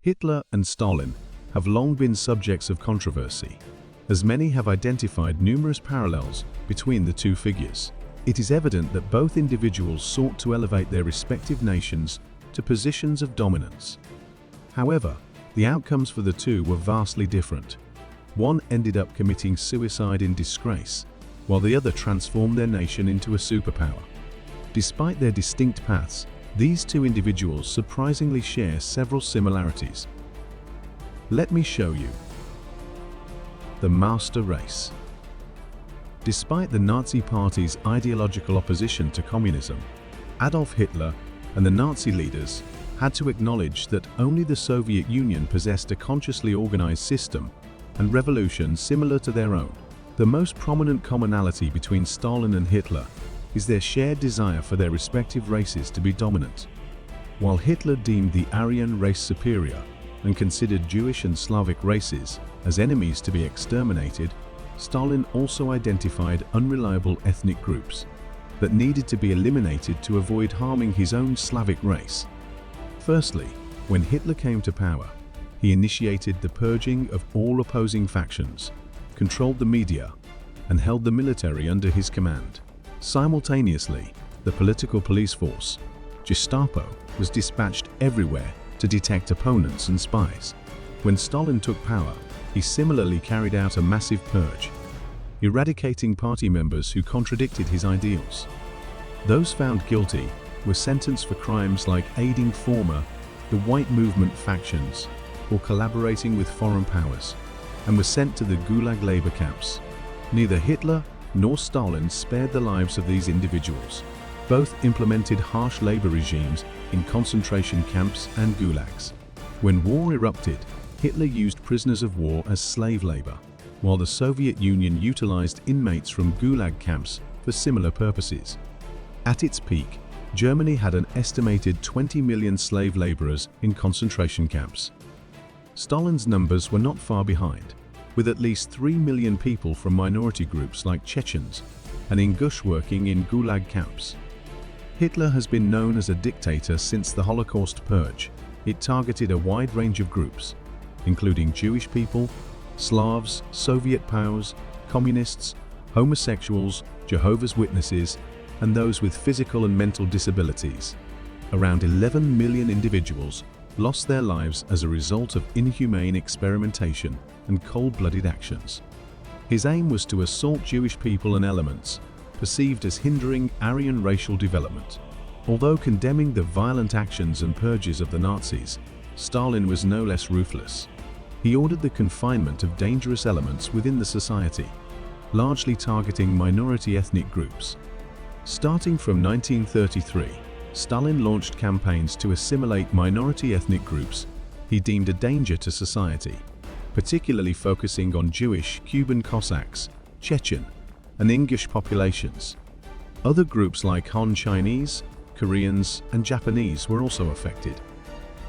Hitler and Stalin have long been subjects of controversy, as many have identified numerous parallels between the two figures. It is evident that both individuals sought to elevate their respective nations to positions of dominance. However, the outcomes for the two were vastly different. One ended up committing suicide in disgrace, while the other transformed their nation into a superpower. Despite their distinct paths, these two individuals surprisingly share several similarities. Let me show you. The master race. Despite the Nazi Party's ideological opposition to communism, Adolf Hitler and the Nazi leaders had to acknowledge that only the Soviet Union possessed a consciously organized system and revolution similar to their own. The most prominent commonality between Stalin and Hitler is their shared desire for their respective races to be dominant. While Hitler deemed the Aryan race superior and considered Jewish and Slavic races as enemies to be exterminated, Stalin also identified unreliable ethnic groups that needed to be eliminated to avoid harming his own Slavic race. Firstly, when Hitler came to power, he initiated the purging of all opposing factions, controlled the media, and held the military under his command. Simultaneously, the political police force, Gestapo, was dispatched everywhere to detect opponents and spies. When Stalin took power, he similarly carried out a massive purge, eradicating party members who contradicted his ideals. Those found guilty were sentenced for crimes like aiding the White Movement factions or collaborating with foreign powers, and were sent to the Gulag labor camps. Neither Hitler nor Stalin spared the lives of these individuals. Both implemented harsh labor regimes in concentration camps and gulags. When war erupted, Hitler used prisoners of war as slave labor, while the Soviet Union utilized inmates from gulag camps for similar purposes. At its peak, Germany had an estimated 20 million slave laborers in concentration camps. Stalin's numbers were not far behind, with at least 3 million people from minority groups like Chechens and Ingush working in gulag camps. Hitler has been known as a dictator since the Holocaust purge. It targeted a wide range of groups, including Jewish people, Slavs, Soviet POWs, communists, homosexuals, Jehovah's Witnesses, and those with physical and mental disabilities. Around 11 million individuals lost their lives as a result of inhumane experimentation and cold-blooded actions. His aim was to assault Jewish people and elements perceived as hindering Aryan racial development. Although condemning the violent actions and purges of the Nazis, Stalin was no less ruthless. He ordered the confinement of dangerous elements within the society, largely targeting minority ethnic groups. Starting from 1933, Stalin launched campaigns to assimilate minority ethnic groups he deemed a danger to society, particularly focusing on Jewish, Cuban Cossacks, Chechen, and Ingush populations. Other groups like Han Chinese, Koreans, and Japanese were also affected.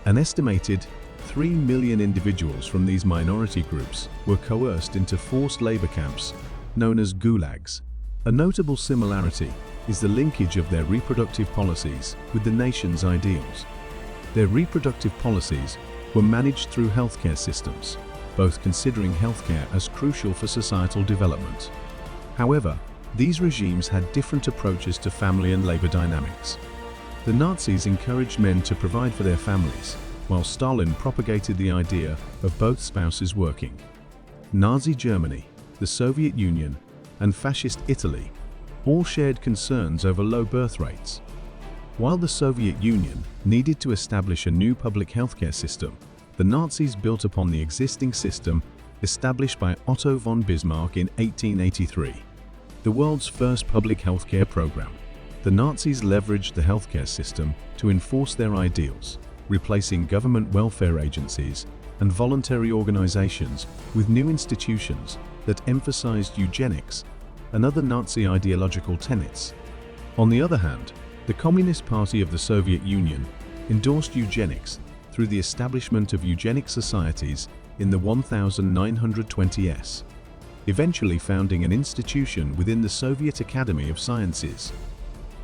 An estimated 3 million individuals from these minority groups were coerced into forced labor camps known as gulags. A notable similarity is the linkage of their reproductive policies with the nation's ideals. Their reproductive policies were managed through healthcare systems, both considering healthcare as crucial for societal development. However, these regimes had different approaches to family and labor dynamics. The Nazis encouraged men to provide for their families, while Stalin propagated the idea of both spouses working. Nazi Germany, the Soviet Union, and Fascist Italy all shared concerns over low birth rates. While the Soviet Union needed to establish a new public healthcare system, the Nazis built upon the existing system established by Otto von Bismarck in 1883, the world's first public healthcare program. The Nazis leveraged the healthcare system to enforce their ideals, replacing government welfare agencies and voluntary organizations with new institutions that emphasized eugenics and other Nazi ideological tenets. On the other hand, the Communist Party of the Soviet Union endorsed eugenics through the establishment of eugenic societies in the 1920s, eventually founding an institution within the Soviet Academy of Sciences.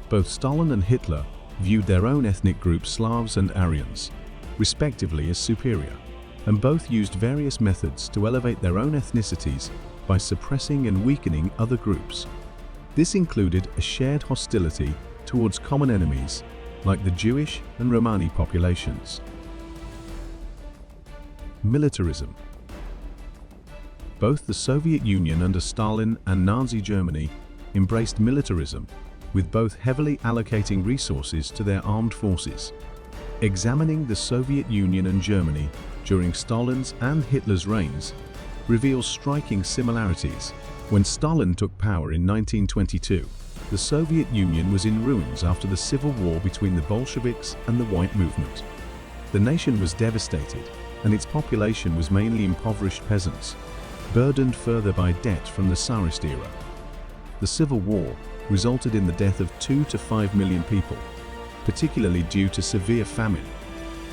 Both Stalin and Hitler viewed their own ethnic groups, Slavs and Aryans, respectively, as superior. and both used various methods to elevate their own ethnicities by suppressing and weakening other groups. This included a shared hostility towards common enemies like the Jewish and Romani populations. Militarism. Both the Soviet Union under Stalin and Nazi Germany embraced militarism, with both heavily allocating resources to their armed forces. Examining the Soviet Union and Germany during Stalin's and Hitler's reigns reveals striking similarities. When Stalin took power in 1922, the Soviet Union was in ruins after the civil war between the Bolsheviks and the White Movement. The nation was devastated, and its population was mainly impoverished peasants, burdened further by debt from the Tsarist era. The civil war resulted in the death of 2 to 5 million people, particularly due to severe famine.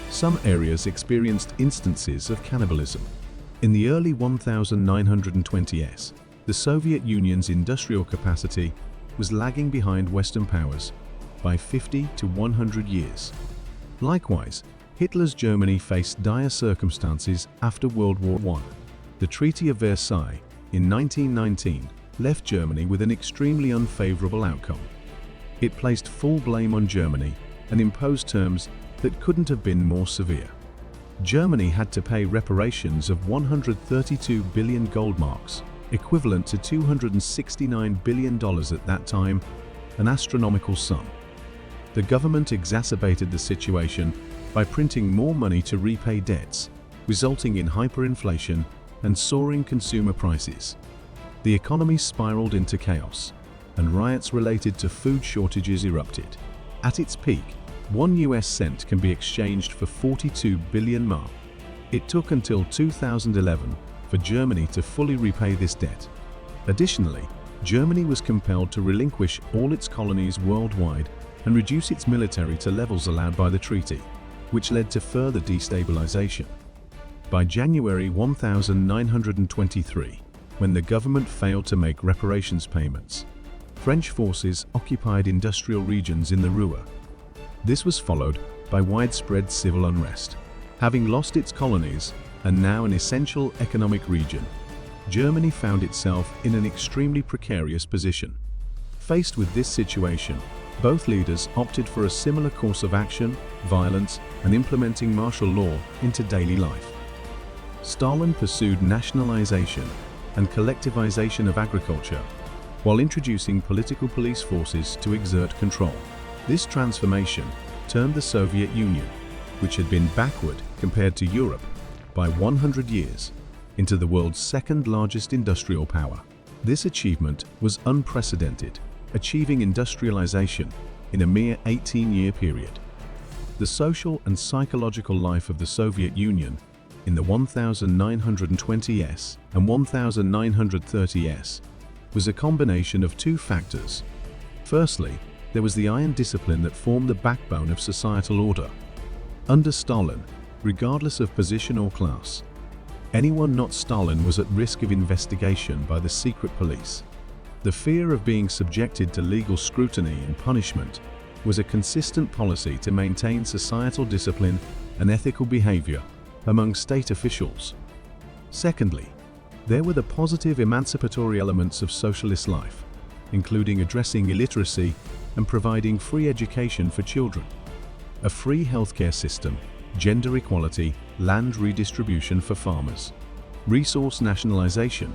Some areas experienced instances of cannibalism. In the early 1920s, the Soviet Union's industrial capacity was lagging behind Western powers by 50 to 100 years. Likewise, Hitler's Germany faced dire circumstances after World War I. The Treaty of Versailles in 1919 left Germany with an extremely unfavorable outcome. It placed full blame on Germany and imposed terms that couldn't have been more severe. Germany had to pay reparations of 132 billion gold marks, equivalent to $269 billion at that time, an astronomical sum. The government exacerbated the situation by printing more money to repay debts, resulting in hyperinflation and soaring consumer prices. The economy spiraled into chaos, and riots related to food shortages erupted. At its peak, 1 US cent can be exchanged for 42 billion mark. It took until 2011 for Germany to fully repay this debt. Additionally, Germany was compelled to relinquish all its colonies worldwide and reduce its military to levels allowed by the treaty, which led to further destabilization. By January 1923, when the government failed to make reparations payments, French forces occupied industrial regions in the Ruhr. This was followed by widespread civil unrest. Having lost its colonies and now an essential economic region, Germany found itself in an extremely precarious position. Faced with this situation, both leaders opted for a similar course of action, violence, and implementing martial law into daily life. Stalin pursued nationalization and collectivization of agriculture, while introducing political police forces to exert control. This transformation turned the Soviet Union, which had been backward compared to Europe by 100 years, into the world's second largest industrial power. This achievement was unprecedented, achieving industrialization in a mere 18-year period. The social and psychological life of the Soviet Union in the 1920s and 1930s was a combination of two factors. Firstly, there was the iron discipline that formed the backbone of societal order. Under Stalin, regardless of position or class, anyone not Stalin was at risk of investigation by the secret police. The fear of being subjected to legal scrutiny and punishment was a consistent policy to maintain societal discipline and ethical behavior among state officials. Secondly, there were the positive emancipatory elements of socialist life, including addressing illiteracy and providing free education for children, a free healthcare system, gender equality, land redistribution for farmers, resource nationalization,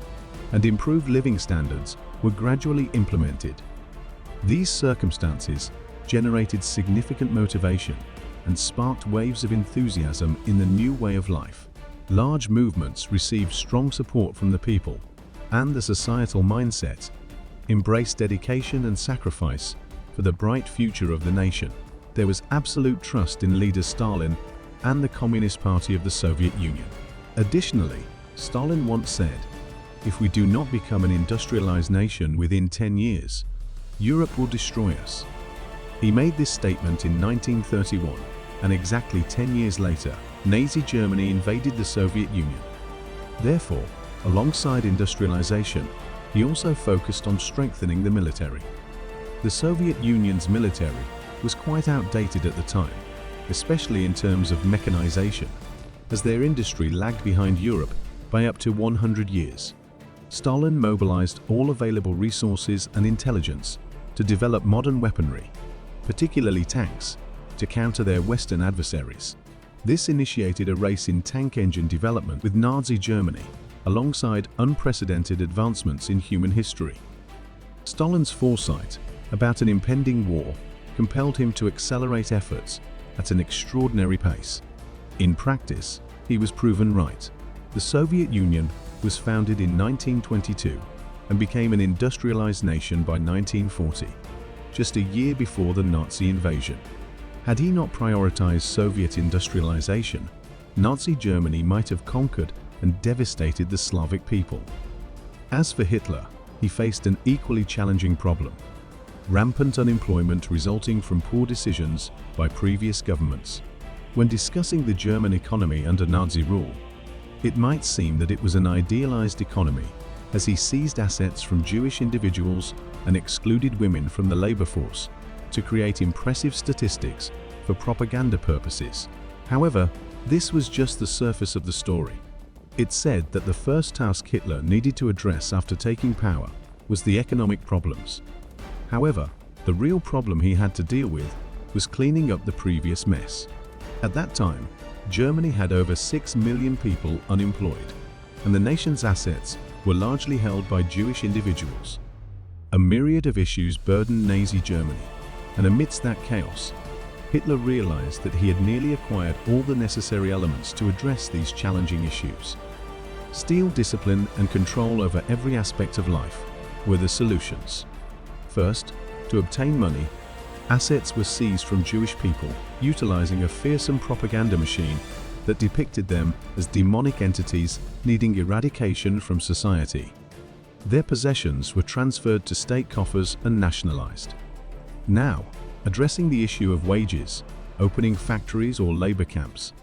and improved living standards were gradually implemented. These circumstances generated significant motivation and sparked waves of enthusiasm in the new way of life. Large movements received strong support from the people, and the societal mindset embraced dedication and sacrifice for the bright future of the nation. There was absolute trust in leader Stalin and the Communist Party of the Soviet Union. Additionally, Stalin once said, "If we do not become an industrialized nation within 10 years, Europe will destroy us." He made this statement in 1931, and exactly 10 years later, Nazi Germany invaded the Soviet Union. Therefore, alongside industrialization, he also focused on strengthening the military. The Soviet Union's military was quite outdated at the time, especially in terms of mechanization. as their industry lagged behind Europe by up to 100 years. Stalin mobilized all available resources and intelligence to develop modern weaponry, particularly tanks, to counter their Western adversaries. This initiated a race in tank engine development with Nazi Germany, alongside unprecedented advancements in human history. Stalin's foresight about an impending war compelled him to accelerate efforts at an extraordinary pace. In practice, he was proven right. The Soviet Union was founded in 1922 and became an industrialized nation by 1940, just a year before the Nazi invasion. Had he not prioritized Soviet industrialization, Nazi Germany might have conquered and devastated the Slavic people. As for Hitler, he faced an equally challenging problem: rampant unemployment resulting from poor decisions by previous governments. When discussing the German economy under Nazi rule, it might seem that it was an idealized economy, as he seized assets from Jewish individuals and excluded women from the labor force to create impressive statistics for propaganda purposes. However, this was just the surface of the story. It said that the first task Hitler needed to address after taking power was the economic problems. However, the real problem he had to deal with was cleaning up the previous mess. At that time, Germany had over 6 million people unemployed, and the nation's assets were largely held by Jewish individuals. A myriad of issues burdened Nazi Germany, and amidst that chaos, Hitler realized that he had nearly acquired all the necessary elements to address these challenging issues. Steel discipline and control over every aspect of life were the solutions. First, to obtain money, assets were seized from Jewish people, utilizing a fearsome propaganda machine that depicted them as demonic entities needing eradication from society. Their possessions were transferred to state coffers and nationalized. Now, addressing the issue of wages, opening factories or labor camps,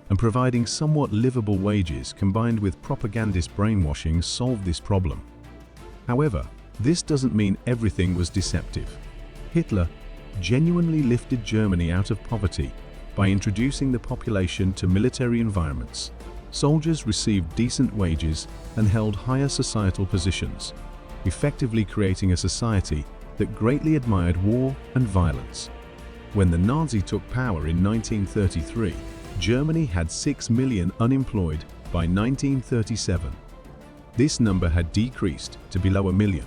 and providing somewhat livable wages combined with propagandist brainwashing solved this problem. However, this doesn't mean everything was deceptive. Hitler genuinely lifted Germany out of poverty by introducing the population to military environments. Soldiers received decent wages and held higher societal positions, effectively creating a society that greatly admired war and violence. When the Nazi took power in 1933, Germany had 6 million unemployed by 1937. This number had decreased to below a million.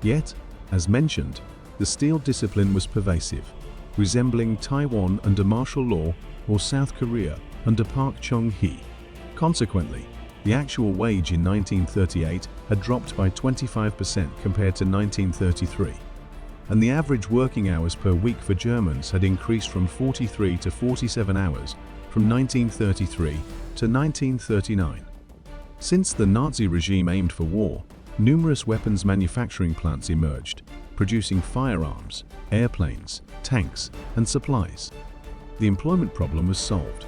Yet, as mentioned, the steel discipline was pervasive, resembling Taiwan under martial law or South Korea under Park Chung-hee. Consequently, the actual wage in 1938 had dropped by 25% compared to 1933, and the average working hours per week for Germans had increased from 43 to 47 hours from 1933 to 1939. Since the Nazi regime aimed for war, numerous weapons manufacturing plants emerged, producing firearms, airplanes, tanks, and supplies. The employment problem was solved.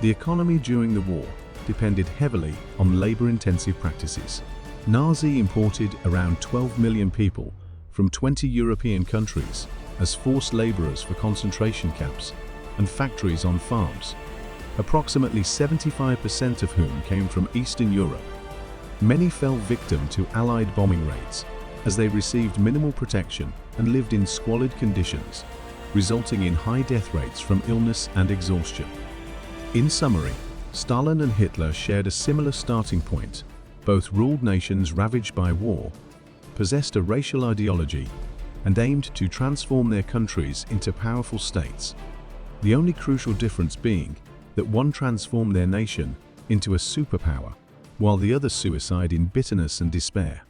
The economy during the war depended heavily on labor-intensive practices. Nazi imported around 12 million people from 20 European countries as forced laborers for concentration camps and factories on farms, approximately 75% of whom came from Eastern Europe. Many fell victim to Allied bombing raids, as they received minimal protection and lived in squalid conditions, resulting in high death rates from illness and exhaustion. In summary, Stalin and Hitler shared a similar starting point. Both ruled nations ravaged by war, possessed a racial ideology, and aimed to transform their countries into powerful states. The only crucial difference being that one transformed their nation into a superpower, while the other suicide in bitterness and despair.